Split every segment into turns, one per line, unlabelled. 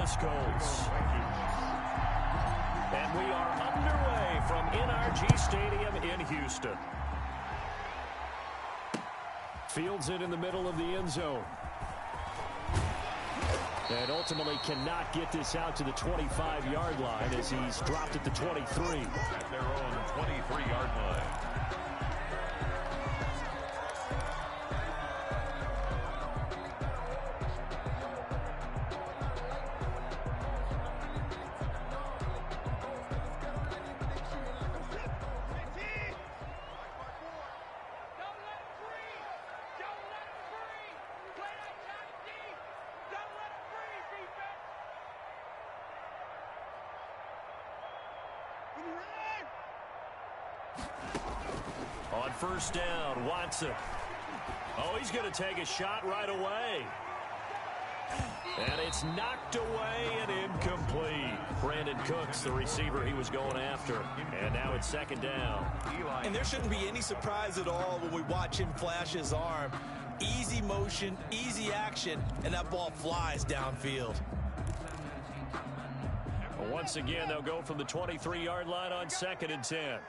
pass Colts. And we are underway from NRG Stadium in Houston. Fields it in the middle of the end zone. And ultimately cannot get this out to the 25-yard line as he's dropped at the 23.
At their own 23-yard line.
On first down, Watson. Oh, he's going to take a shot right away. And it's knocked away and incomplete. Brandon Cooks, the receiver he was going after. And now it's second down.
And there shouldn't be any surprise at all when we watch him flash his arm. Easy motion, easy action, and that ball flies downfield.
Well, once again, they'll go from the 23-yard line on 2nd and 10.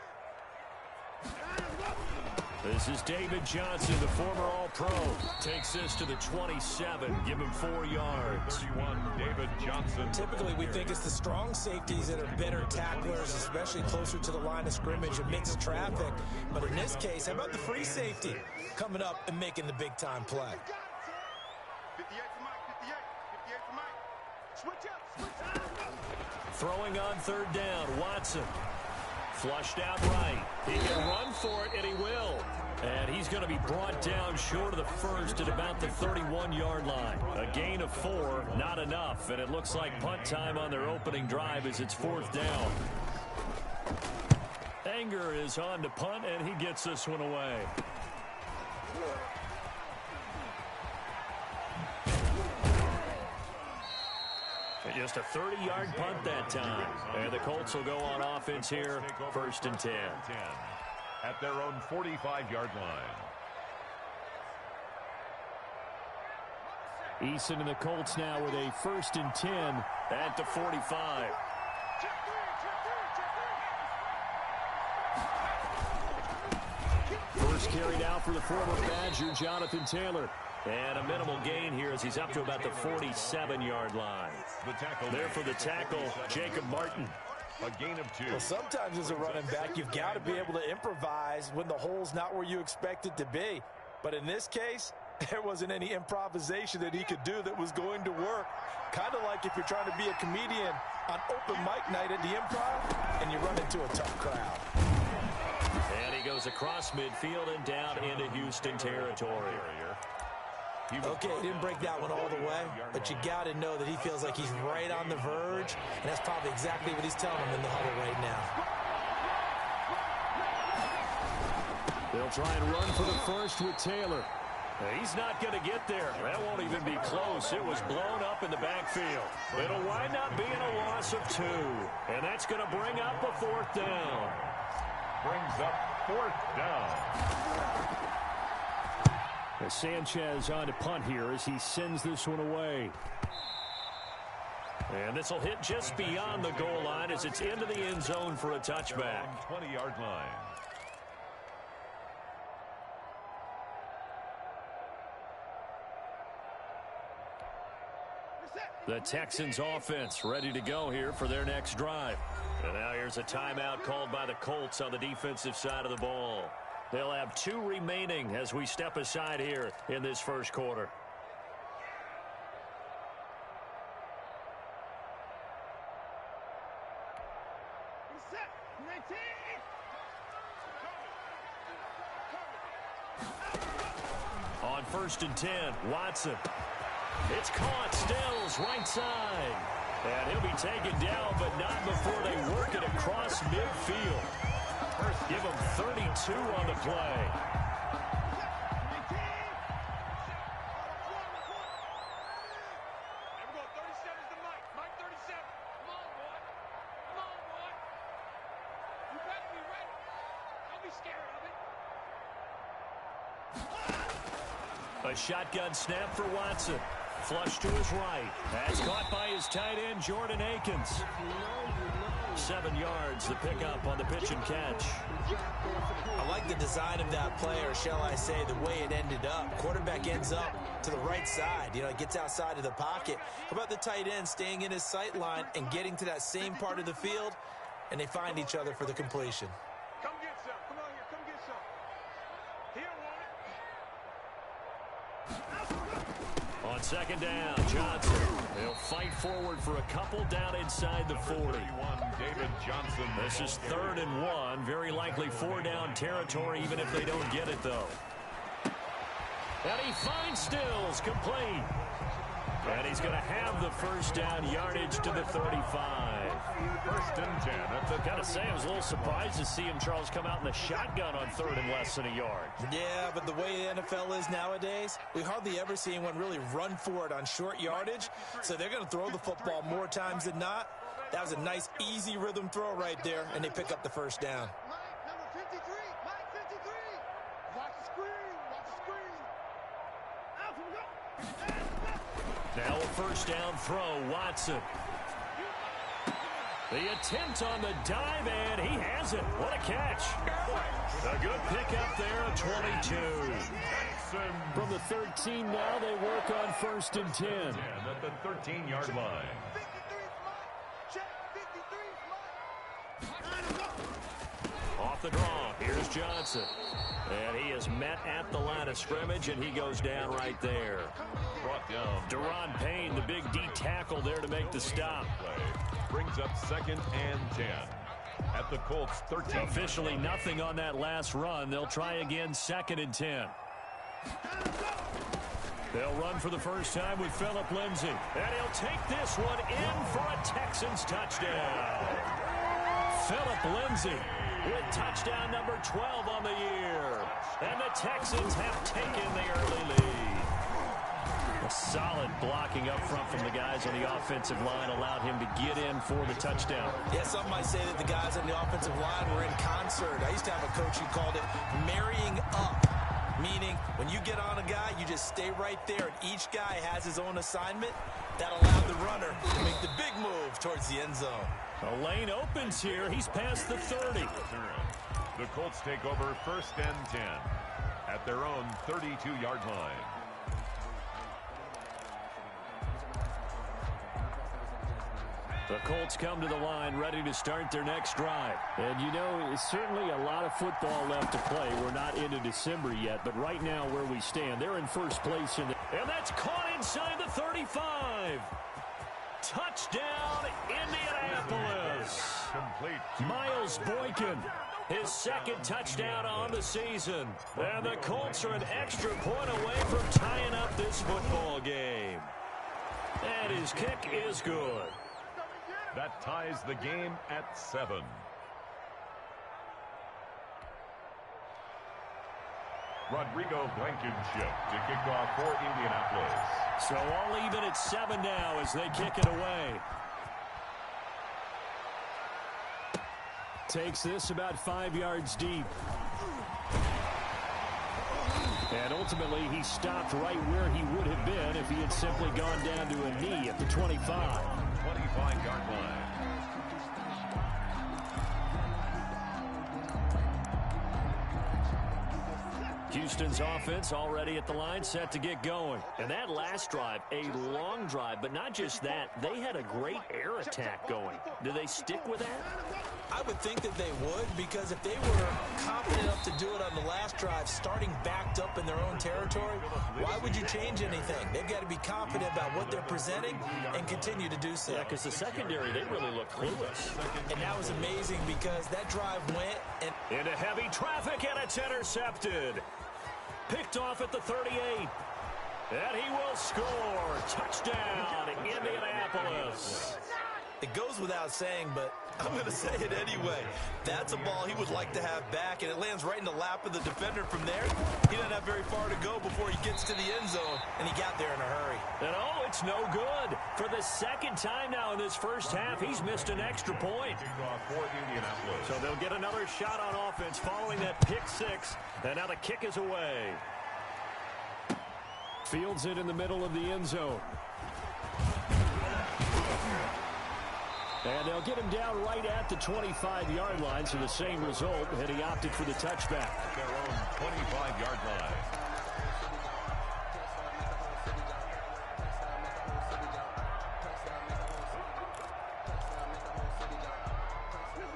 This is David Johnson, the former All-Pro. Takes this to the 27. Give him 4 yards.
31, David Johnson.
Typically, we think it's the strong safeties that are better tacklers, especially closer to the line of scrimmage amidst traffic. But in this case, how about the free safety coming up and making the big-time play?
58 for Mike, 58 for Mike. Switch up.
Throwing on third down, Watson. Flushed out right. He can run for it, and he will. And he's going to be brought down short of the first at about the 31-yard line. A gain of 4, not enough. And it looks like punt time on their opening drive as it's 4th down. Anger is on to punt, and he gets this one away. Just a 30-yard punt that time. And the Colts will go on offense here, 1st and 10.
At their own 45-yard line.
Eason and the Colts now with a 1st and 10 at the 45. First carried out for the former Badger, Jonathan Taylor. And a minimal gain here as he's up to about the 47-yard line.
The tackle
there for the tackle, Jacob Martin.
A gain of 2.
Well, sometimes as a running back, you've got to be able to improvise when the hole's not where you expect it to be. But in this case, there wasn't any improvisation that he could do that was going to work. Kind of like if you're trying to be a comedian on open mic night at the Improv and you run into a tough crowd.
And he goes across midfield and down into Houston territory.
Okay, he didn't break that one all the way, but you got to know that he feels like he's right on the verge, and that's probably exactly what he's telling him in the huddle right now.
They'll try and run for the first with Taylor. He's not going to get there. That won't even be close. It was blown up in the backfield. It'll wind up being a loss of 2, and that's going to bring up a 4th down.
Brings up 4th down.
As Sanchez on to punt here as he sends this one away. And this will hit just beyond the goal line as it's into the end zone for a touchback.
20-yard line.
The Texans offense ready to go here for their next drive. And now here's a timeout called by the Colts on the defensive side of the ball. They'll have 2 remaining as we step aside here in this first quarter. On 1st and 10, Watson. It's caught, Stills, right side. And he'll be taken down, but not before they work it across midfield. Give him 32 on the play. A shotgun snap for Watson. flush to his right. That's caught by his tight end, Jordan Akins. 7 yards, the pickup on the pitch and catch.
I like the design of that play, or shall I say the way it ended up. Quarterback ends up to the right side. You know, it gets outside of the pocket. How about the tight end staying in his sight line and getting to that same part of the field, and they find each other for the completion.
Come get some. Come on here. Come get some.
On second down, Johnson. They'll fight forward for a couple down inside the 40.
31, David Johnson.
This is 3rd and 1. Very likely 4 down territory, even if they don't get it, though. And he finds Stills, complete. And he's going to have the first down, yardage to the 35.
1st and 10 at the
Gotta say, I was a little surprised to see him, Charles, come out in the shotgun on 3rd and less than a yard.
Yeah, but the way the NFL is nowadays, we hardly ever see anyone really run for it on short yardage. So they're going to throw the football more times than not. That was a nice, easy rhythm throw right there, and they pick up the first down.
Mike, number 53. Mike, 53. Watch the screen. Watch the screen. Out we go.
Now a first down throw, Watson. The attempt on the dive, and he has it. What a catch. A good pickup there at 22. From the 13 now, they work on 1st and 10.
At the 13-yard line.
53's Mike. Check. 53's Mike.
Off the draw, here's Johnson. And he is met at the line of scrimmage, and he goes down right there.
Brought down.
Deron Payne, the big D tackle there to make the stop.
Play brings up 2nd and 10. At the Colts 13.
Officially nothing on that last run. They'll try again 2nd and 10. They'll run for the first time with Phillip Lindsay. And he'll take this one in for a Texans touchdown. Phillip Lindsay with touchdown number 12 on the year. And the Texans have taken the early lead. A solid blocking up front from the guys on the offensive line allowed him to get in for the touchdown.
Yeah, some might say that the guys on the offensive line were in concert. I used to have a coach who called it marrying up, meaning when you get on a guy, you just stay right there, and each guy has his own assignment. That allowed the runner to make the big move towards the end zone.
A lane opens here. He's past the 30.
The Colts take over 1st and 10 at their own 32-yard line.
The Colts come to the line ready to start their next drive. And, you know, it's certainly a lot of football left to play. We're not into December yet, but right now where we stand, they're in first place. And that's caught inside the 35. Touchdown, Indianapolis.
Complete.
Miles Boykin, his 2nd touchdown on the season. And the Colts are an extra point away from tying up this football game. And his kick is good.
That ties the game at 7. Rodrigo Blankenship to kick off for Indianapolis.
So all even at 7 now as they kick it away. Takes this about 5 yards deep. And ultimately, he stopped right where he would have been if he had simply gone down to a knee at the 25.
25-yard line.
Houston's offense already at the line, set to get going. And that last drive, a long drive, but not just that. They had a great air attack going. Do they stick with that?
I would think that they would, because if they were confident enough to do it on the last drive, starting backed up in their own territory, why would you change anything? They've got to be confident about what they're presenting and continue to do so.
Yeah, because the secondary, they really look clueless.
And that was amazing because that drive went and
into heavy traffic, and it's intercepted. Picked off at the 38. And he will score. Touchdown, Indianapolis.
it goes without saying, but I'm going to say it anyway. That's a ball he would like to have back, and it lands right in the lap of the defender from there. He doesn't have very far to go before he gets to the end zone, and he got there in a hurry.
And oh, it's no good. For the second time now in this first half, he's missed an extra point. So they'll get another shot on offense following that pick six, and now the kick is away. Fields it in the middle of the end zone. And they'll get him down right at the 25-yard line, so the same result, and he opted for the touchback.
At their own 25-yard line.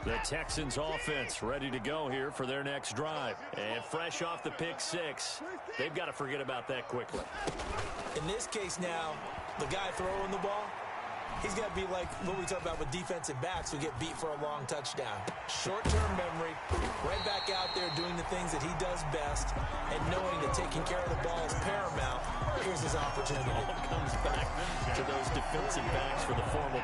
The Texans offense ready to go here for their next drive. And fresh off the pick six, they've got to forget about that quickly.
In this case now, the guy throwing the ball, he's got to be like what we talk about with defensive backs who get beat for a long touchdown. Short-term memory, right back out there doing the things that he does best, and knowing that taking care of the ball is paramount. Here's his opportunity.
It all comes back to those defensive backs for the former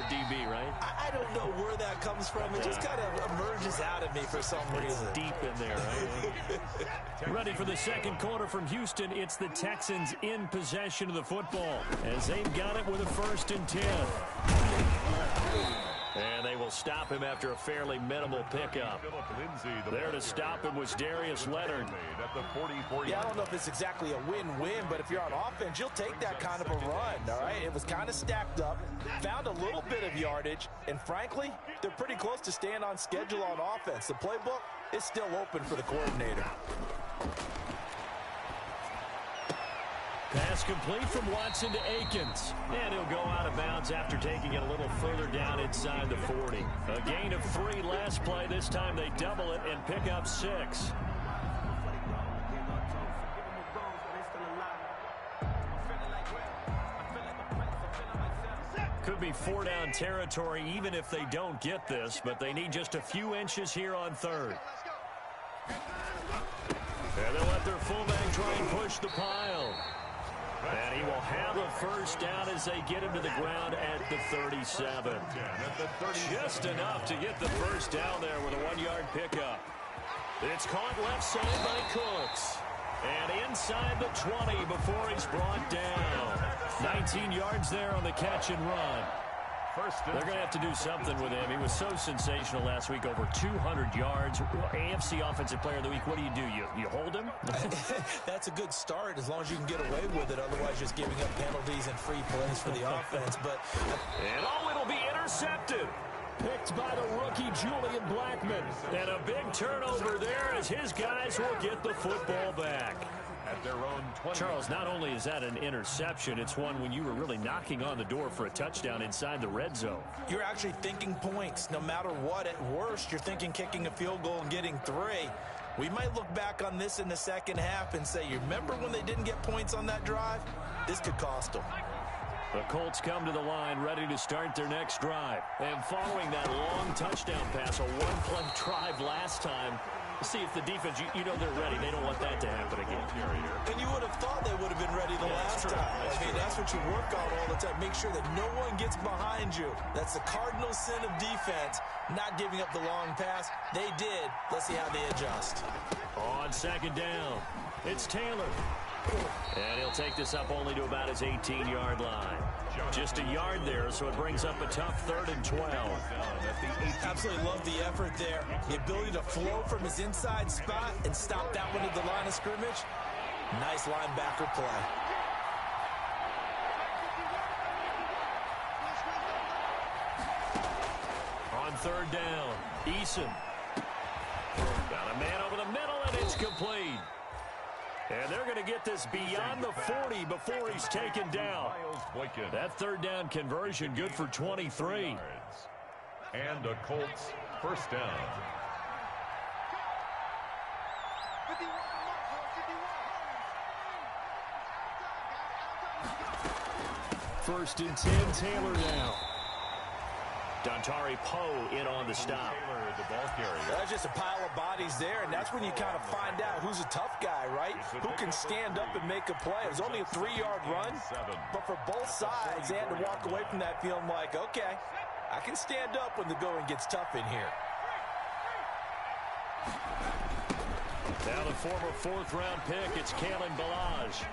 DB, right?
I don't know where that comes from. It just kind of emerges out of me for some reason.
Deep in there, right? Ready for the second quarter from Houston. It's the Texans in possession of the football as they've got it with a 1st and 10. And they will stop him after a fairly minimal pickup. There to stop him was Darius Leonard.
Yeah, I don't know if it's exactly a win-win, but if you're on offense, you'll take that kind of a run, all right? It was kind of stacked up, found a little bit of yardage, and frankly, they're pretty close to staying on schedule on offense. The playbook is still open for the coordinator.
Pass complete from Watson to Akins. And he'll go out of bounds after taking it a little further down inside the 40. A gain of 3 last play. This time they double it and pick up 6. Could be 4-down territory even if they don't get this, but they need just a few inches here on 3rd. And they'll let their fullback try and push the pile. And he will have a 1st down as they get him to the ground at the 37. Just enough to get the 1st down there with a 1-yard pickup. It's caught left side by Cooks. And inside the 20 before he's brought down. 19 yards there on the catch and run. They're going to have to do something with him. He was so sensational last week, over 200 yards. AFC Offensive Player of the Week, what do? You hold him?
That's a good start as long as you can get away with it. Otherwise, just giving up penalties and free plays for the offense.
And it'll be intercepted. Picked by the rookie Julian Blackmon. And a big turnover there as his guys will get the football back.
At their own 20.
Charles, not only is that an interception, it's one when you were really knocking on the door for a touchdown inside the red zone.
You're actually thinking points. No matter what, at worst, you're thinking kicking a field goal and getting 3. We might look back on this in the second half and say, you remember when they didn't get points on that drive? This could cost them.
The Colts come to the line ready to start their next drive. And following that long touchdown pass, a 1-play drive last time, see if the defense, you know they're ready. They don't want that to happen again.
And you would have thought they would have been ready the last time. I mean, that's what you work on all the time. Make sure that no one gets behind you. That's the cardinal sin of defense, not giving up the long pass. They did. Let's see how they adjust.
On 2nd down, it's Taylor. And he'll take this up only to about his 18-yard line. Just a yard there, so it brings up a tough 3rd and 12.
Absolutely love the effort there. The ability to flow from his inside spot and stop that one at the line of scrimmage. Nice linebacker play.
On 3rd down, Eason. Got a man over the middle, and it's complete. And they're going to get this beyond the 40 before he's taken down. That 3rd down conversion good for 23.
And a Colts 1st down.
1st and 10, Taylor now. Dontari Poe in on the stop.
The ball carrier.
That's just a pile of bodies there, and that's when you kind of find out who's a tough guy, right? Who can stand up and make a play. It was only a 3-yard run, but for both sides, they had to walk away from that feeling like, okay, I can stand up when the going gets tough in here.
Now the former 4th-round pick, it's Kalen Ballage.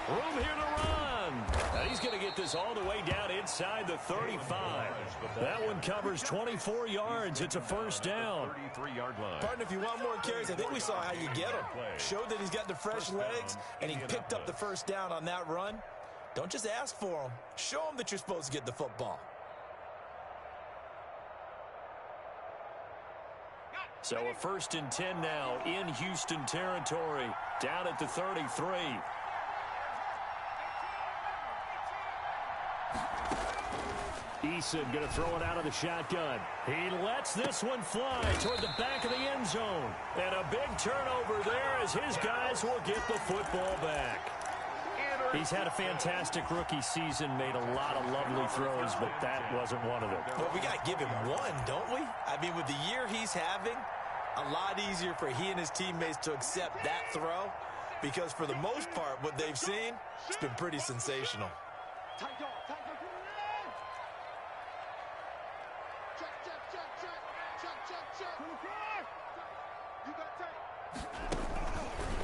Room here to run. run. And he's going to get this all the way down inside the 35. That one covers 24 yards. It's a first down.
33-yard line.
Partner, if you want more carries, I think we saw how you get him. Showed that he's got the fresh legs, and he picked up the first down on that run. Don't just ask for him. Show him that you're supposed to get the football.
So a 1st and 10 now in Houston territory, down at the 33. Eason going to throw it out of the shotgun. He lets this one fly toward the back of the end zone. And a big turnover there as his guys will get the football back. He's had a fantastic rookie season, made a lot of lovely throws, but that wasn't one of them.
Well, we got to give him one, don't we? I mean, with the year he's having, a lot easier for he and his teammates to accept that throw, because for the most part, what they've seen, it's been pretty sensational.
Check. You got tape.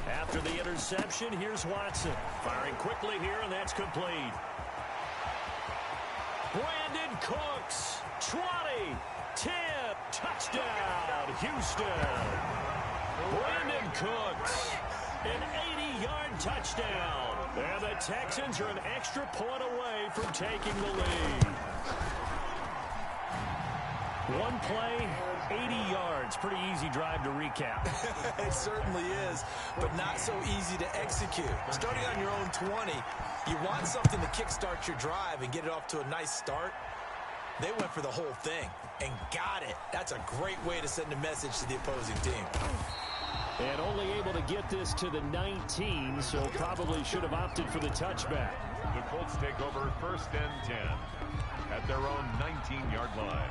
After the interception, here's Watson. Firing quickly here, and that's complete. Brandon Cooks, 20, 10, touchdown, Houston. Brandon Cooks, an 80-yard touchdown. And the Texans are an extra point away from taking the lead. One play, 80 yards. Pretty easy drive to recap.
It certainly is, but not so easy to execute. Starting on your own 20, you want something to kickstart your drive and get it off to a nice start. They went for the whole thing and got it. That's a great way to send a message to the opposing team.
And only able to get this to the 19, so probably should have opted for the touchback.
The Colts take over 1st and 10 at their own 19-yard line.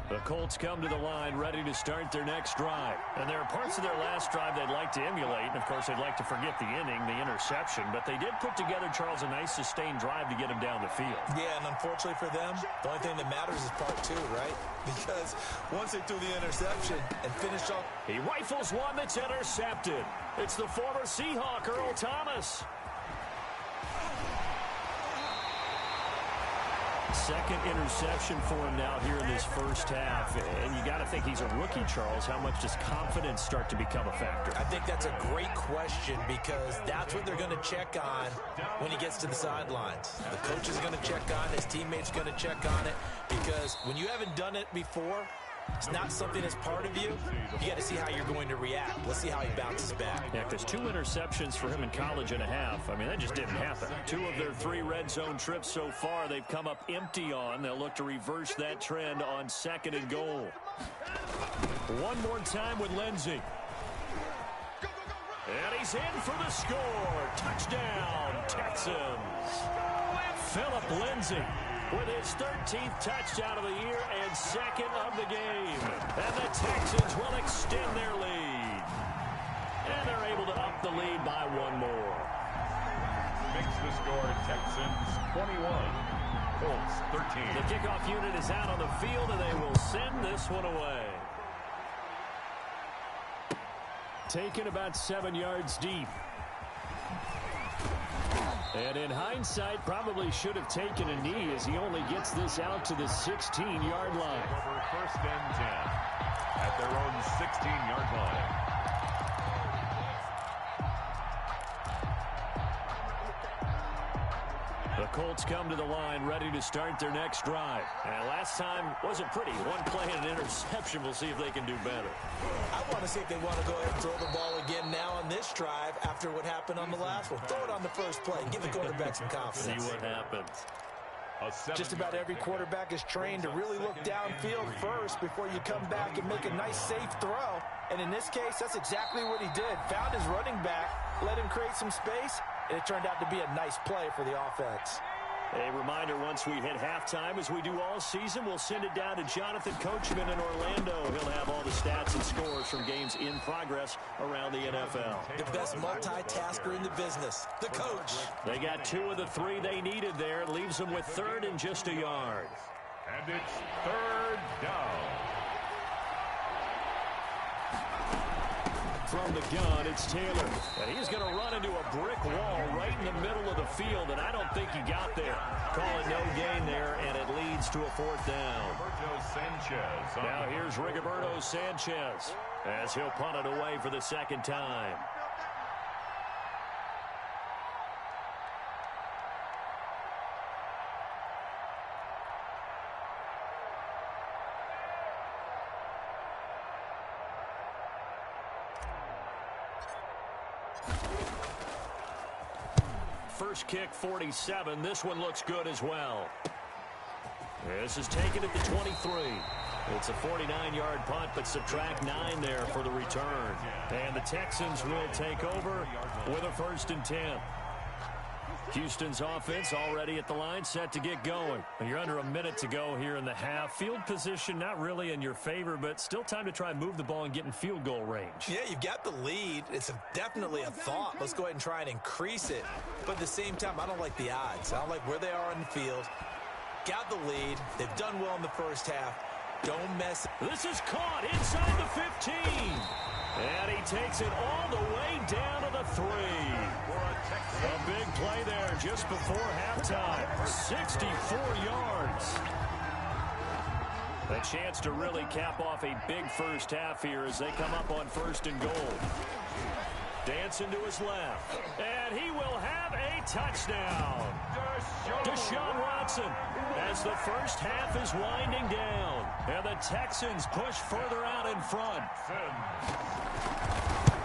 The Colts come to the line ready to start their next drive. And there are parts of their last drive they'd like to emulate. And, of course, they'd like to forget the inning, the interception. But they did put together, Charles, a nice sustained drive to get him down the field.
Yeah, and unfortunately for them, the only thing that matters is part 2, right? Because once they threw the interception and finished off...
He rifles one that's intercepted. It's the former Seahawk, Earl Thomas. Second interception for him now here in this first half. And you got to think he's a rookie, Charles. How much does confidence start to become a factor?
I think that's a great question, because that's what they're going to check on when he gets to the sidelines. The coach is going to check on it. His teammates are going to check on it, because when you haven't done it before, it's not something that's part of you. You got to see how you're going to react. Let's see how he bounces back.
Yeah, because 2 interceptions for him in college and a half. I mean, that just didn't happen. 2 of their 3 red zone trips so far, they've come up empty on. They'll look to reverse that trend on 2nd and goal. One more time with Lindsey. And he's in for the score. Touchdown, Texans. Phillip Lindsay with his 13th touchdown of the year and 2nd of the game. And the Texans will extend their lead. And they're able to up the lead by 1 more.
Makes the score Texans 21, Colts 13.
The kickoff unit is out on the field, and they will send this one away. Taken about 7 yards deep. And in hindsight, probably should have taken a knee, as he only gets this out to the 16-yard line.
Over 1st and 10 at their own 16-yard line.
The Colts come to the line ready to start their next drive. And last time wasn't pretty. 1 play and an interception. We'll see if they can do better.
I want to see if they want to go ahead and throw the ball again now on this drive after what happened on the last one. Throw it on the first play. Give the quarterback some confidence.
See what happens.
Just about every quarterback is trained to really look downfield first before you come back and make a nice, safe throw. And in this case, that's exactly what he did. Found his running back, let him create some space, and it turned out to be a nice play for the offense.
A reminder, once we hit halftime, as we do all season, we'll send it down to Jonathan Coachman in Orlando. He'll have all the stats and scores from games in progress around the NFL.
The best multitasker in the business, the coach.
They got 2 of the 3 they needed there. Leaves them with 3rd and just a yard.
And it's third down.
From the gun, it's Taylor. And he's going to run into a brick wall right in the middle of the field, and I don't think he got there. Call it no gain there, and it leads to a fourth down. Now here's Rigoberto Sanchez as he'll punt it away for the second time. First kick, 47. This one looks good as well. This is taken at the 23. It's a 49-yard punt, but subtract 9 there for the return. And the Texans will take over with a 1st and 10. Houston's offense already at the line, set to get going. You're under a minute to go here in the half. Field position not really in your favor, but still time to try and move the ball and get in field goal range.
Yeah, you've got the lead. It's definitely a thought. Let's go ahead and try and increase it. But at the same time, I don't like the odds. I don't like where they are on the field. Got the lead. They've done well in the first half. Don't mess it.
This is caught inside the 15. And he takes it all the way down to the 3. A big play there just before halftime. 64 yards. A chance to really cap off a big first half here as they come up on 1st and goal. Dancing to his left. And he will have a touchdown. Deshaun Watson as the first half is winding down. And the Texans push further out in front.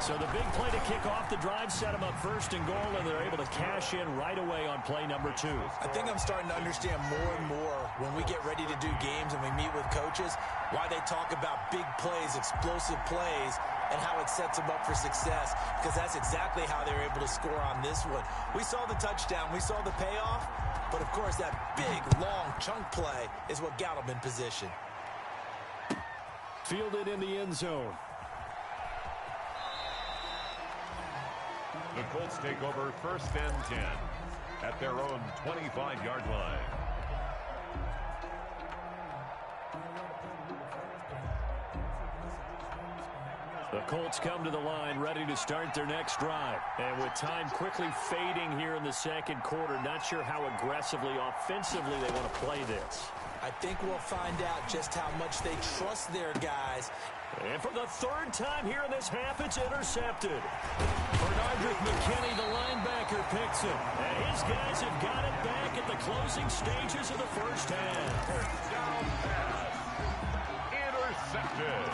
So the big play to kick off the drive set them up 1st and goal, and they're able to cash in right away on play number 2.
I think I'm starting to understand more and more when we get ready to do games and we meet with coaches, why they talk about big plays, explosive plays, and how it sets them up for success, because that's exactly how they were able to score on this one. We saw the touchdown. We saw the payoff, but, of course, that big, long chunk play is what got them in position.
Fielded in the end zone.
The Colts take over 1st and 10 at their own 25-yard line.
The Colts come to the line ready to start their next drive. And with time quickly fading here in the second quarter, not sure how aggressively, offensively they want to play this.
I think we'll find out just how much they trust their guys.
And for the 3rd time here in this half, it's intercepted. Bernardrick McKinney, the linebacker, picks it. And his guys have got it back at the closing stages of the first half.
Intercepted.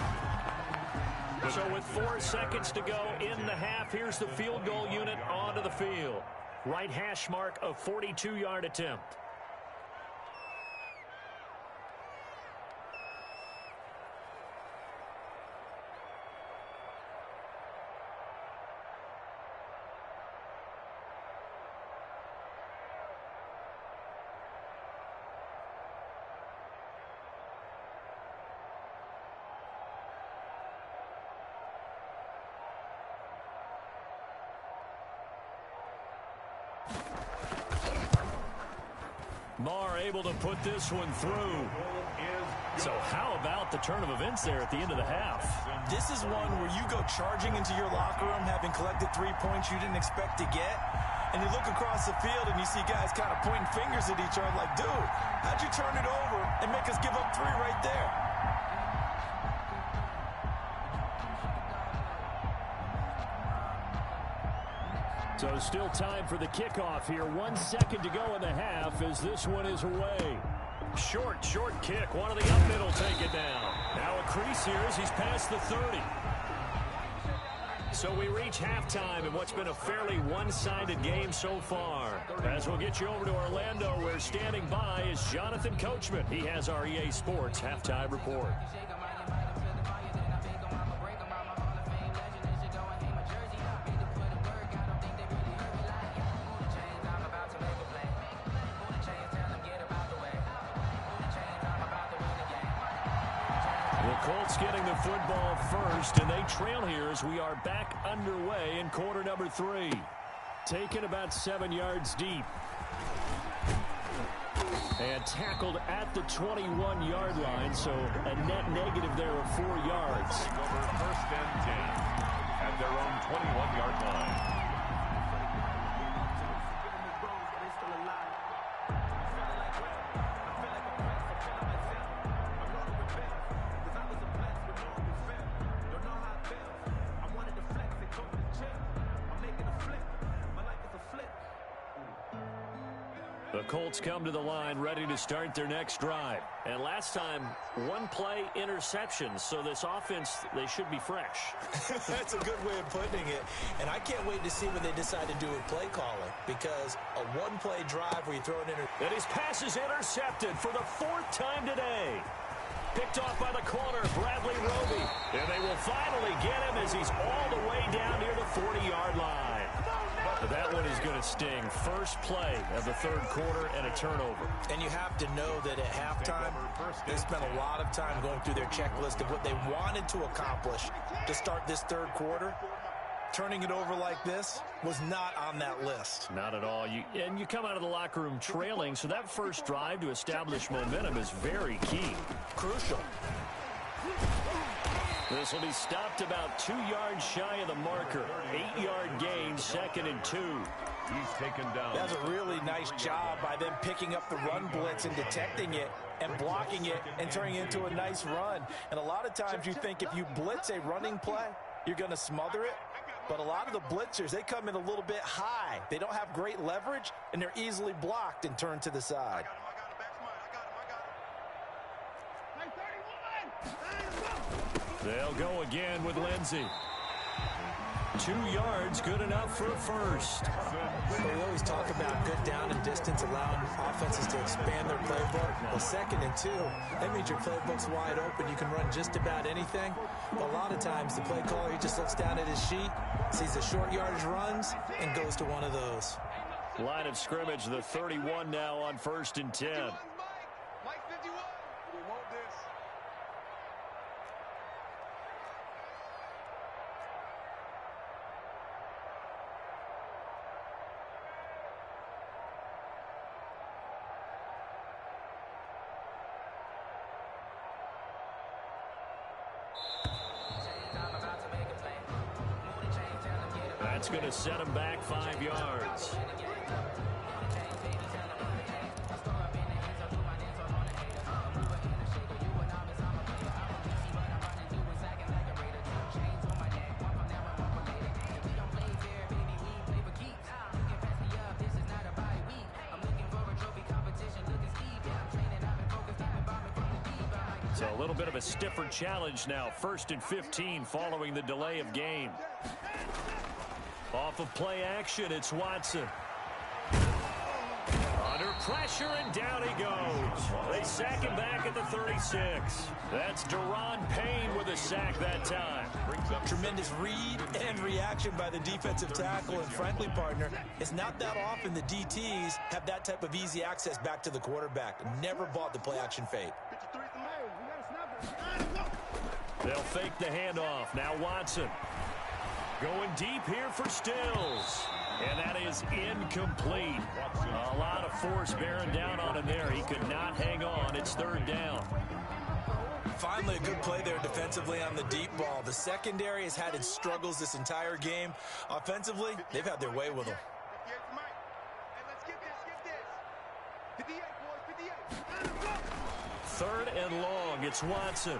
So with 4 seconds to go in the half, here's the field goal unit onto the field. Right hash mark, a 42-yard attempt. Marr able to put this one through. So how about the turn of events there at the end of the half?
This is one where you go charging into your locker room having collected 3 points you didn't expect to get, and you look across the field and you see guys kind of pointing fingers at each other like, dude, how'd you turn it over and make us give up 3 right there?
So still time for the kickoff here. 1 second to go in the half as this one is away. Short kick. One of the up middle take it down. Now a crease here as he's past the 30. So we reach halftime in what's been a fairly one-sided game so far. As we'll get you over to Orlando, where standing by is Jonathan Coachman. He has our EA Sports halftime report. Colts getting the football first, and they trail here as we are back underway in quarter number 3. Taken about 7 yards deep. And tackled at the 21-yard line, so a net negative there of 4 yards.
Over first and 10 at their own 21-yard line.
The Colts come to the line ready to start their next drive. And last time, one play interception. So this offense, they should be fresh.
That's a good way of putting it. And I can't wait to see what they decide to do with play calling. Because a one-play drive where you throw an interception.
And his pass is intercepted for the 4th time today. Picked off by the corner, Bradley Roby. And they will finally get him as he's all the way down near the 40-yard line. That one is going to sting. First play of the 3rd quarter and a turnover.
And you have to know that at halftime, they spent a lot of time going through their checklist of what they wanted to accomplish to start this 3rd quarter. Turning it over like this was not on that list.
Not at all. And you come out of the locker room trailing, so that first drive to establish momentum is very key.
Crucial.
This will be stopped about 2 yards shy of the marker. 8-yard gain, 2nd and 2.
He's taken down.
That's a really nice job by them picking up the run blitz and detecting it and blocking it and turning it into a nice run. And a lot of times you think if you blitz a running play, you're going to smother it. But a lot of the blitzers, they come in a little bit high. They don't have great leverage, and they're easily blocked and turned to the side.
They'll go again with Lindsey. 2 yards, good enough for a first.
So we always talk about good down and distance, allowing offenses to expand their playbook. Well, 2nd and 2, that means your playbook's wide open. You can run just about anything. But a lot of times, the play caller, he just looks down at his sheet, sees the short yardage runs, and goes to one of those.
Line of scrimmage, the 31 now on 1st and 10. That's going to set him back 5 yards. So a little bit of a stiffer challenge now. 1st and 15 following the delay of game. Off of play action, it's Watson. Under pressure, and down he goes. They sack him back at the 36. That's Deron Payne with a sack that time.
Tremendous read and reaction by the defensive tackle. And frankly, partner, it's not that often the DTs have that type of easy access back to the quarterback. Never bought the play action fake.
They'll fake the handoff. Now Watson. Going deep here for Stills. And that is incomplete. A lot of force bearing down on him there. He could not hang on. It's 3rd down.
Finally, a good play there defensively on the deep ball. The secondary has had its struggles this entire game. Offensively, they've had their way with them.
3rd and long. It's Watson.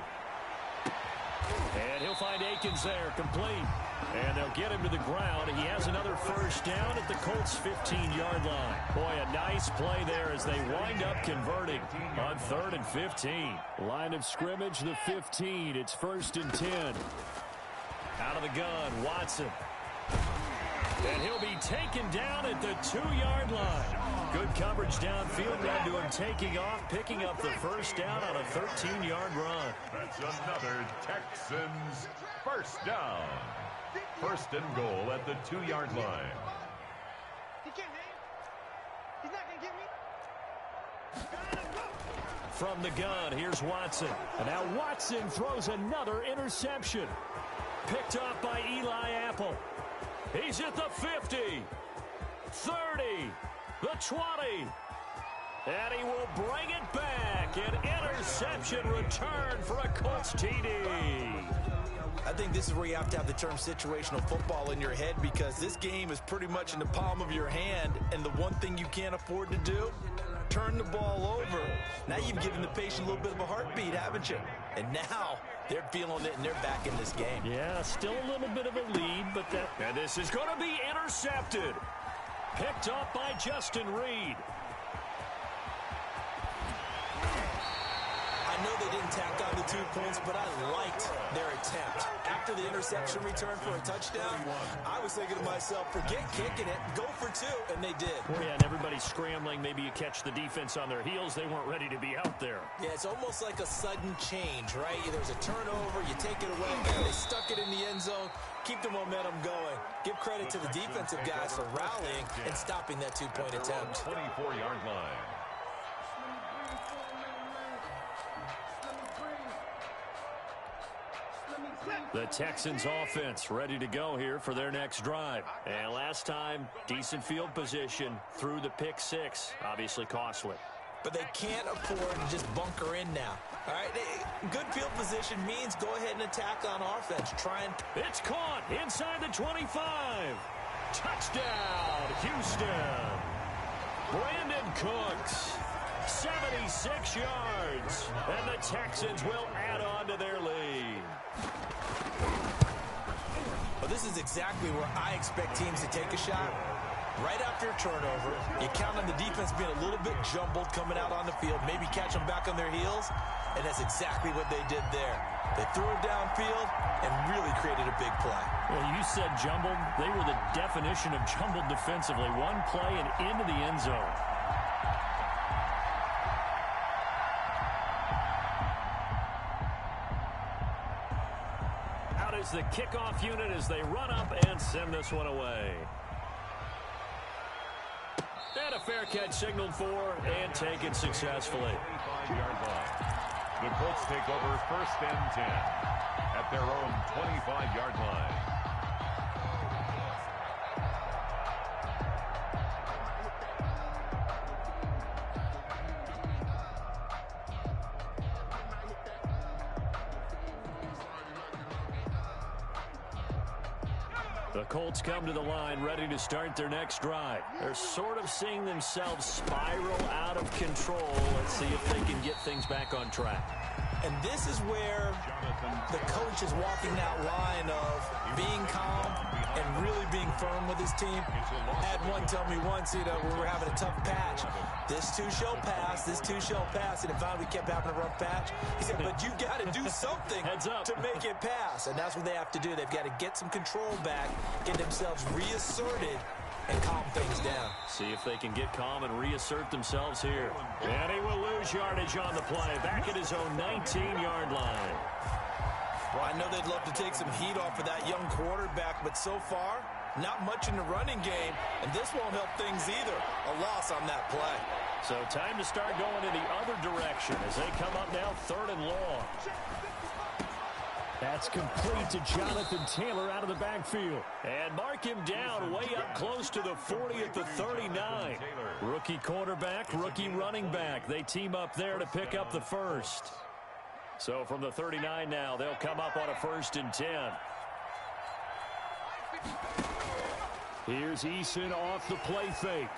And he'll find Akins there, complete. And they'll get him to the ground. He has another first down at the Colts' 15-yard line. Boy, a nice play there as they wind up converting on 3rd and 15. Line of scrimmage, the 15. It's 1st and 10. Out of the gun, Watson. And he'll be taken down at the 2-yard line. Good coverage downfield, led to him taking off, picking up the first down on a 13-yard run.
That's another Texans first down. 1st and goal at the 2-yard line.
He can't hang. He's not going to get me.
From the gun, here's Watson. And now Watson throws another interception. Picked off by Eli Apple. He's at the 50, 30, the 20. And he will bring it back. An interception return for a Colts TD.
I think this is where you have to have the term situational football in your head, because this game is pretty much in the palm of your hand, and the one thing you can't afford to do, turn the ball over. Now you've given the patient a little bit of a heartbeat, haven't you? And now they're feeling it, and they're back in this game.
Yeah, still a little bit of a lead, but that... And this is going to be intercepted. Picked up by Justin Reed.
I know they didn't tack on the 2 points, but I liked their attempt. After the interception return for a touchdown, I was thinking to myself, forget kicking it, go for 2, and they did.
Well, yeah, and everybody's scrambling. Maybe you catch the defense on their heels. They weren't ready to be out there.
Yeah, it's almost like a sudden change, right? There's a turnover, you take it away, and they stuck it in the end zone. Keep the momentum going. Give credit to the defensive guys for rallying and stopping that 2-point attempt.
24-yard line.
The Texans offense ready to go here for their next drive. And last time, decent field position through the pick 6. Obviously costly.
But they can't afford to just bunker in now. All right, good field position means go ahead and attack on offense. Try and...
It's caught inside the 25. Touchdown, Houston. Brandon Cooks, 76 yards. And the Texans will add on to their lead.
Well, this is exactly where I expect teams to take a shot. Right after a turnover, you count on the defense being a little bit jumbled coming out on the field, maybe catch them back on their heels, and that's exactly what they did there. They threw it downfield and really created a big play.
Well, you said jumbled. They were the definition of jumbled defensively. One play and into the end zone. Out is the kickoff unit as they run up and send this one away. And a fair catch signaled for and taken successfully.
25-yard line. The Colts take over 1st and 10 at their own 25-yard line.
The Colts come to the line ready to start their next drive. They're sort of seeing themselves spiral out of control. Let's see if they can get things back on track.
And this is where the coach is walking that line of being calm and really being firm with his team. I had one tell me once, we were having a tough patch. This too shall pass, this too shall pass. And finally we kept having a rough patch. He said, but you got to do something to make it pass. And that's what they have to do. They've got to get some control back, get themselves reasserted, and calm things down.
See if they can get calm and reassert themselves here. And he will lose yardage on the play. Back at his own 19-yard line.
Well, I know they'd love to take some heat off of that young quarterback, but so far, not much in the running game, and this won't help things either. A loss on that play.
So time to start going in the other direction as they come up now 3rd and long. That's complete to Jonathan Taylor out of the backfield. And mark him down way up close to the 40 at the 39. Rookie quarterback, rookie running back. They team up there to pick up the first. So from the 39 now, they'll come up on a 1st and 10. Here's Eason off the play fake.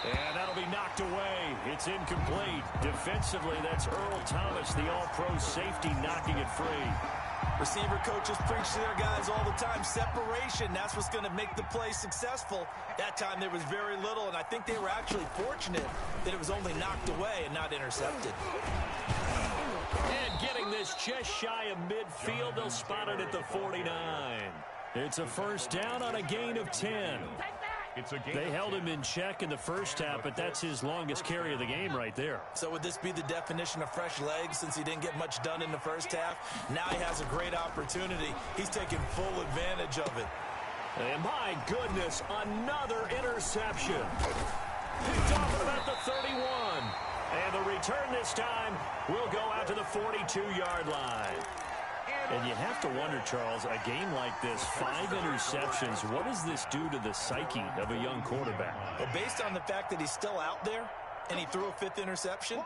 And that'll be knocked away. It's incomplete. Defensively, that's Earl Thomas, the all-pro safety, knocking it free.
Receiver coaches preach to their guys all the time. Separation, that's what's going to make the play successful. That time there was very little, and I think they were actually fortunate that it was only knocked away and not intercepted.
And getting this just shy of midfield, they'll spot it at the 49. It's a 1st down on a gain of 10. They held him in check in the first half, but that's his longest carry of the game right there.
So would this be the definition of fresh legs since he didn't get much done in the first half? Now he has a great opportunity. He's taking full advantage of it.
And my goodness, another interception. Picked off at about the 31. And the return this time will go out to the 42-yard line. And you have to wonder, Charles, a game like this, 5 interceptions, what does this do to the psyche of a young quarterback?
Well, based on the fact that he's still out there and he threw a 5th interception,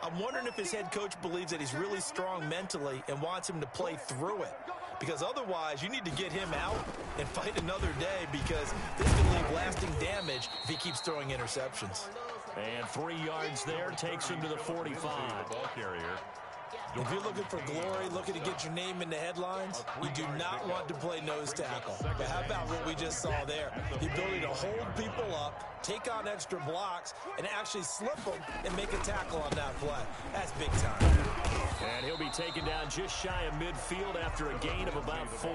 I'm wondering if his head coach believes that he's really strong mentally and wants him to play through it. Because otherwise, you need to get him out and fight another day, because this can leave lasting damage if he keeps throwing interceptions.
And 3 yards there takes him to the 45.
Ball carrier.
If you're looking for glory, looking to get your name in the headlines, you do not want to play nose tackle. But how about what we just saw there? The ability to hold people up, take on extra blocks, and actually slip them and make a tackle on that play. That's big time.
And he'll be taken down just shy of midfield after a gain of about 4.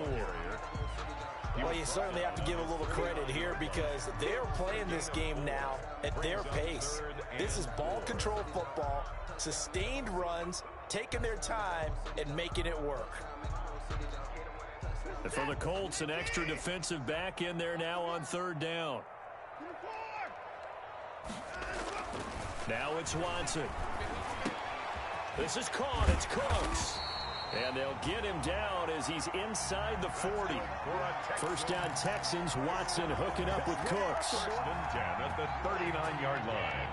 Well, you certainly have to give a little credit here, because they're playing this game now at their pace. This is ball control football, sustained runs, taking their time and making it work.
And for the Colts, an extra defensive back in there now on 3rd down. Now it's Watson. This is caught. It's Cooks. And they'll get him down as he's inside the 40. 1st down Texans. Watson hooking up with Cooks.
1st and 10 at the 39-yard line.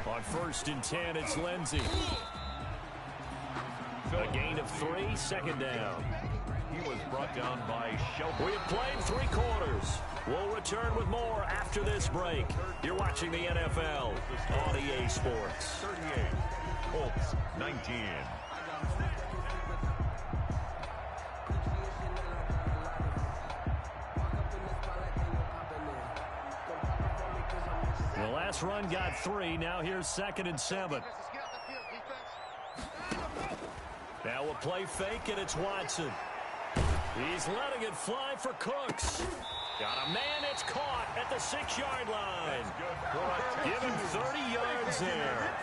On 1st and 10, it's Lindsey. A gain of 3, 2nd down.
He was brought down by Shelby.
We have played 3 quarters. We'll return with more after this break. You're watching the NFL on EA Sports.
38, Colts 19.
The last run got 3. Now here's 2nd and 7. Now we'll play fake, and it's Watson. He's letting it fly for Cooks. Got a man, it's caught at the 6-yard line. Give him 30 yards there.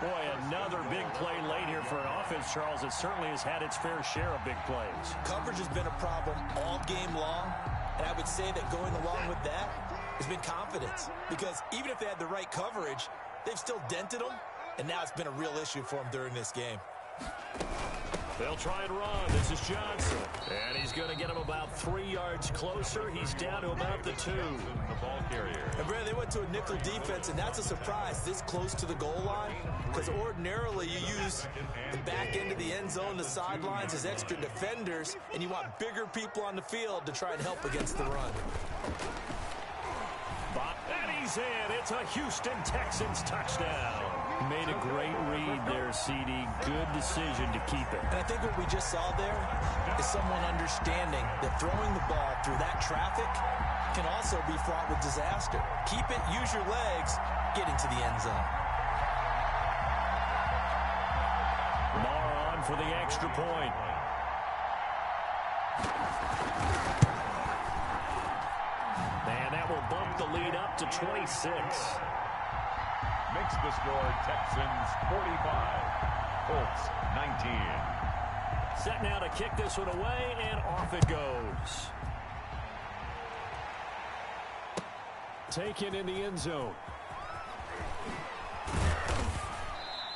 Boy, another big play late here for an offense, Charles. It certainly has had its fair share of big plays.
Coverage has been a problem all game long, and I would say that going along with that has been confidence. Because even if they had the right coverage, they've still dented them, and now it's been a real issue for them during this game.
They'll try and run. This is Johnson. And he's going to get him about 3 yards closer. He's down to about the 2.
The ball carrier.
And Brad, they went to a nickel defense, and that's a surprise this close to the goal line, because ordinarily you use the back end of the end zone, the sidelines, as extra defenders, and you want bigger people on the field to try and help against the run.
And he's in. It's a Houston Texans touchdown. Made a great read there, CD. Good decision to keep it.
And I think what we just saw there is someone understanding that throwing the ball through that traffic can also be fraught with disaster. Keep it, use your legs, get into the end zone.
Lamar on for the extra point. And that will bump the lead up to 26.
Makes the score Texans 45, Colts 19.
Set now to kick this one away, and off it goes. Taken in the end zone.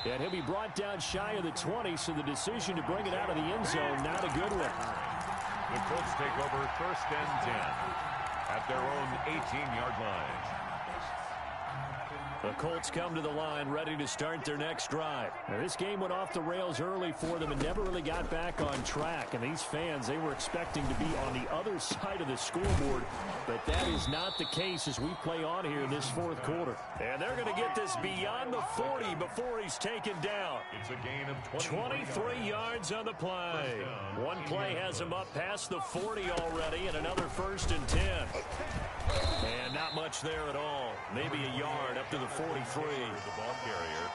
And he'll be brought down shy of the 20, so the decision to bring it out of the end zone, not a good one.
The Colts take over 1st and 10 at their own 18-yard line.
The Colts come to the line ready to start their next drive. Now, this game went off the rails early for them and never really got back on track. And these fans, they were expecting to be on the other side of the scoreboard. But that is not the case as we play on here in this 4th quarter. And they're going to get this beyond the 40 before he's taken down.
It's a gain of
23 yards on the play. One play has him up past the 40 already, and another 1st and 10. And not much there at all. Maybe a yard up to the 43.
The ball carrier.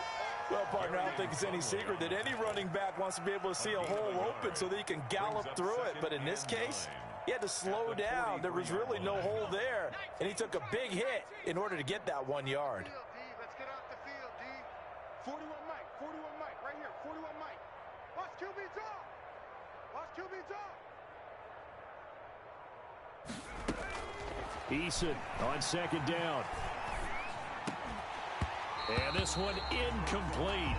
Well, partner, I don't think it's any secret that any running back wants to be able to see a hole open so that he can gallop through it. But in this case, he had to slow down. There was really no hole there, and he took a big hit in order to get that 1 yard.
Let's get off the field, D. 41 Mike, right here, 41 Mike. Watch QB drop. Watch QB drop.
Eason on 2nd down. And this one incomplete.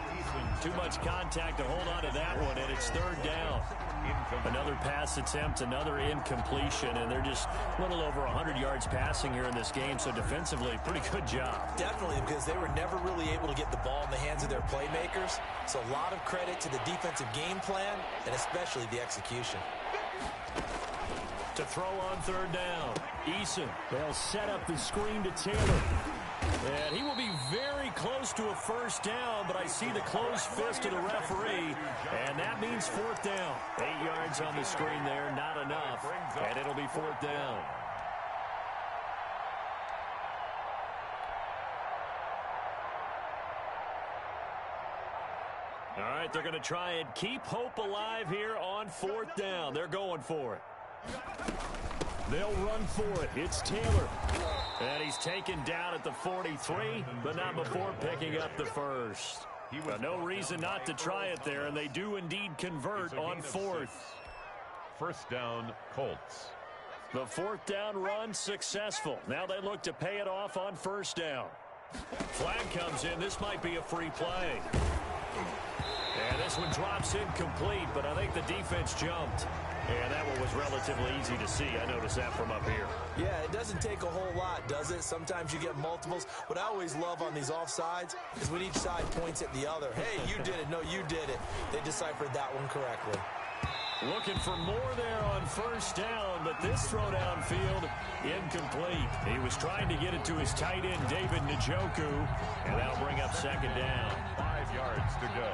Too much contact to hold on to that one, and it's third down. Another pass attempt, another incompletion, and they're just a little over 100 yards passing here in this game, so defensively, pretty good job.
Definitely, because they were never really able to get the ball in the hands of their playmakers, so a lot of credit to the defensive game plan, and especially the execution.
To throw on third down, Eason. They'll set up the screen to Taylor. And he will be very close to a first down, but I see the closed fist of the referee, and that means fourth down. 8 yards on the screen there, not enough, and it'll be fourth down. All right, they're going to try and keep hope alive here on fourth down. They're going for it. They'll run for it. It's Taylor. And he's taken down at the 43, but not before picking up the first. No reason not to try it there, and they do indeed convert on fourth.
First down, Colts.
The fourth down run successful. Now they look to pay it off on first down. Flag comes in. This might be a free play. And this one drops incomplete, but I think the defense jumped. And that one was relatively easy to see. I noticed that from up here.
Yeah, it doesn't take a whole lot, does it? Sometimes you get multiples. What I always love on these offsides is when each side points at the other. Hey, you did it. No, you did it. They deciphered that one correctly.
Looking for more there on first down, but this throw downfield, incomplete. He was trying to get it to his tight end, David Njoku, and that'll bring up second down.
5 yards to go.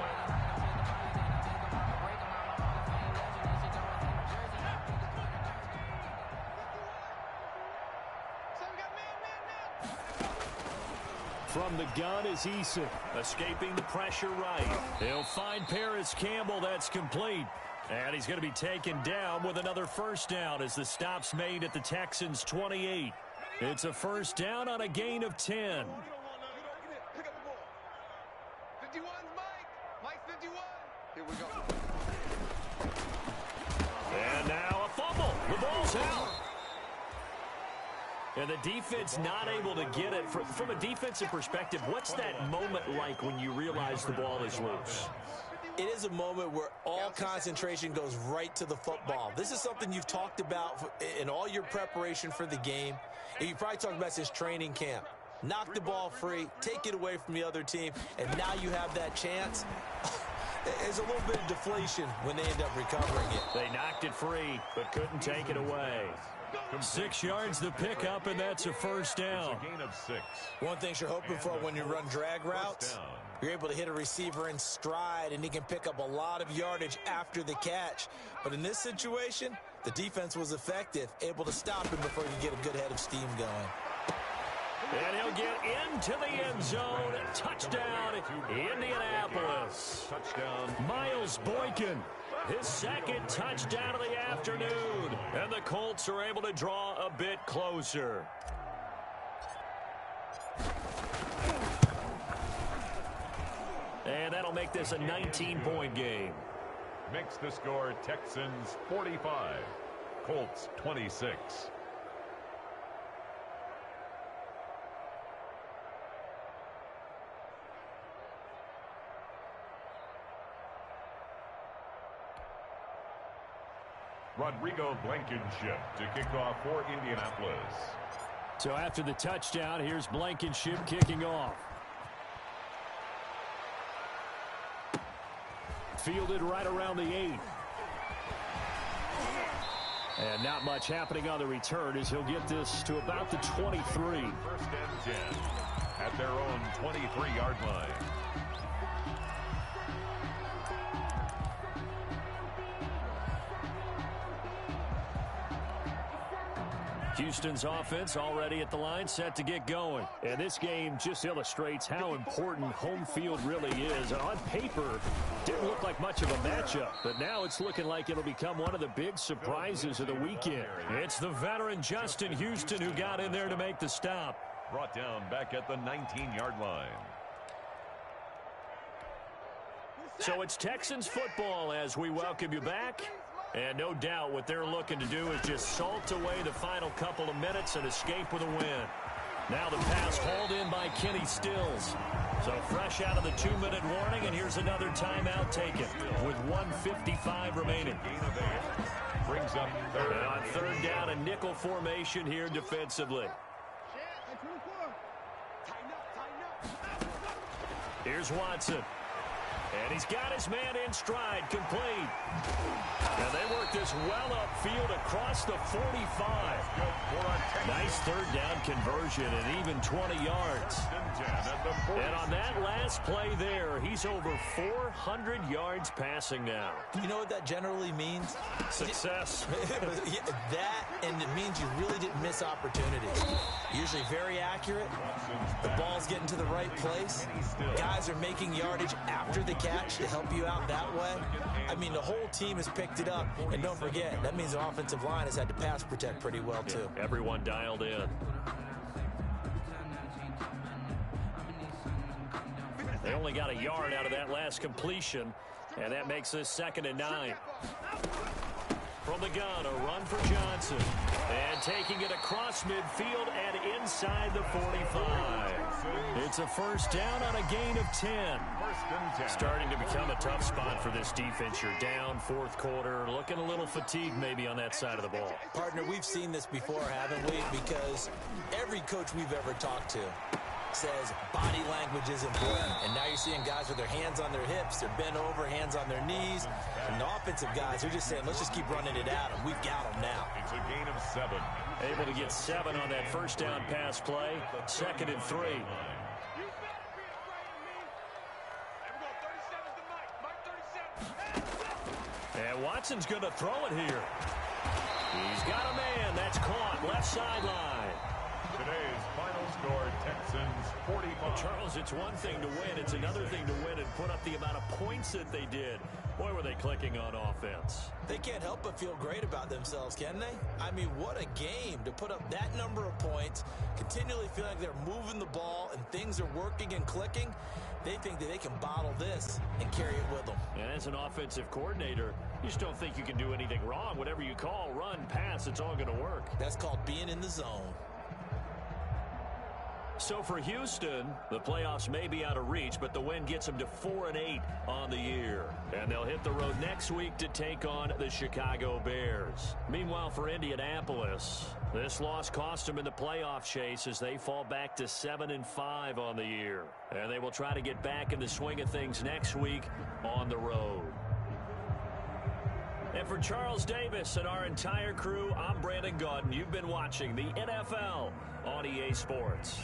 From the gun is Eason, escaping the pressure right. He'll find Paris Campbell. That's complete. And he's going to be taken down with another first down as the stop's made at the Texans' 28. It's a first down on a gain of 10.
Pick up the ball. 51, Mike. Mike 51. Here we go.
And now a fumble. The ball's out. And the defense not able to get it. From a defensive perspective, what's that moment like when you realize the ball is loose?
It is a moment where all concentration goes right to the football. This is something you've talked about in all your preparation for the game. And you probably talked about since training camp. Knock the ball free, take it away from the other team, and now you have that chance. There's a little bit of deflation when they end up recovering it.
They knocked it free, but couldn't take it away. 6 yards the pickup, and that's a first down.
It's a gain of 6.
One thing you're hoping for when you run drag routes, you're able to hit a receiver in stride, and he can pick up a lot of yardage after the catch. But in this situation, the defense was effective, able to stop him before he could get a good head of steam going.
And he'll get into the end zone. Touchdown, Indianapolis.
Touchdown.
Miles Boykin, his second touchdown of the afternoon. And the Colts are able to draw a bit closer. And that'll make this a 19-point game.
Makes the score Texans 45, Colts 26. Rodrigo Blankenship to kick off for Indianapolis.
So after the touchdown, here's Blankenship kicking off. Fielded right around the 8. And not much happening on the return as he'll get this to about the 23.
First and 10 at their own 23-yard line.
Houston's offense already at the line, set to get going. And this game just illustrates how important home field really is. And on paper, didn't look like much of a matchup. But now it's looking like it'll become one of the big surprises of the weekend. It's the veteran Justin Houston who got in there to make the stop.
Brought down back at the 19-yard line.
So it's Texans football as we welcome you back. And no doubt what they're looking to do is just salt away the final couple of minutes and escape with a win. Now the pass hauled in by Kenny Stills. So fresh out of the 2-minute warning, and here's another timeout taken with 1:55 remaining.
Brings up third.
And on third down, a nickel formation here defensively. Here's Watson. And he's got his man in stride, complete. And they work this well upfield across the 45. Nice third down conversion and even 20 yards. And on that last play there, he's over 400 yards passing now.
You know what that generally means?
Success.
That, and it means you really didn't miss opportunities. Usually very accurate. The ball's getting to the right place. Guys are making yardage after the catch to help you out that way. I mean, the whole team has picked it up. And don't forget, that means the offensive line has had to pass protect pretty well, too.
Everyone dialed in. They only got a yard out of that last completion, and that makes this 2nd and 9. From the gun, a run for Johnson. And taking it across midfield and inside the 45. It's a first down on a gain of 10. Starting to become a tough spot for this defense. You're down, 4th quarter, looking a little fatigued maybe on that side of the ball.
Partner, we've seen this before, haven't we? Because every coach we've ever talked to says body language is important. And now you're seeing guys with their hands on their hips, they're bent over, hands on their knees. And the offensive guys are just saying, let's just keep running it at them. We've got them now.
It's a gain of 7.
Able to get 7 on that first down pass play. 2nd and 3. And Watson's going to throw it here. He's got a man. That's caught. Left sideline.
Today's final score, Texans 45.
Charles, it's one thing to win. It's another thing to win and put up the amount of points that they did. Boy, were they clicking on offense.
They can't help but feel great about themselves, can they? I mean, what a game to put up that number of points, continually feel like they're moving the ball and things are working and clicking. They think that they can bottle this and carry it with them.
And as an offensive coordinator, you just don't think you can do anything wrong. Whatever you call, run, pass, it's all going to work.
That's called being in the zone.
So for Houston, the playoffs may be out of reach, but the win gets them to 4-8 on the year. And they'll hit the road next week to take on the Chicago Bears. Meanwhile, for Indianapolis, this loss cost them in the playoff chase as they fall back to 7-5 on the year. And they will try to get back in the swing of things next week on the road. And for Charles Davis and our entire crew, I'm Brandon Gaudin. You've been watching the NFL on EA Sports.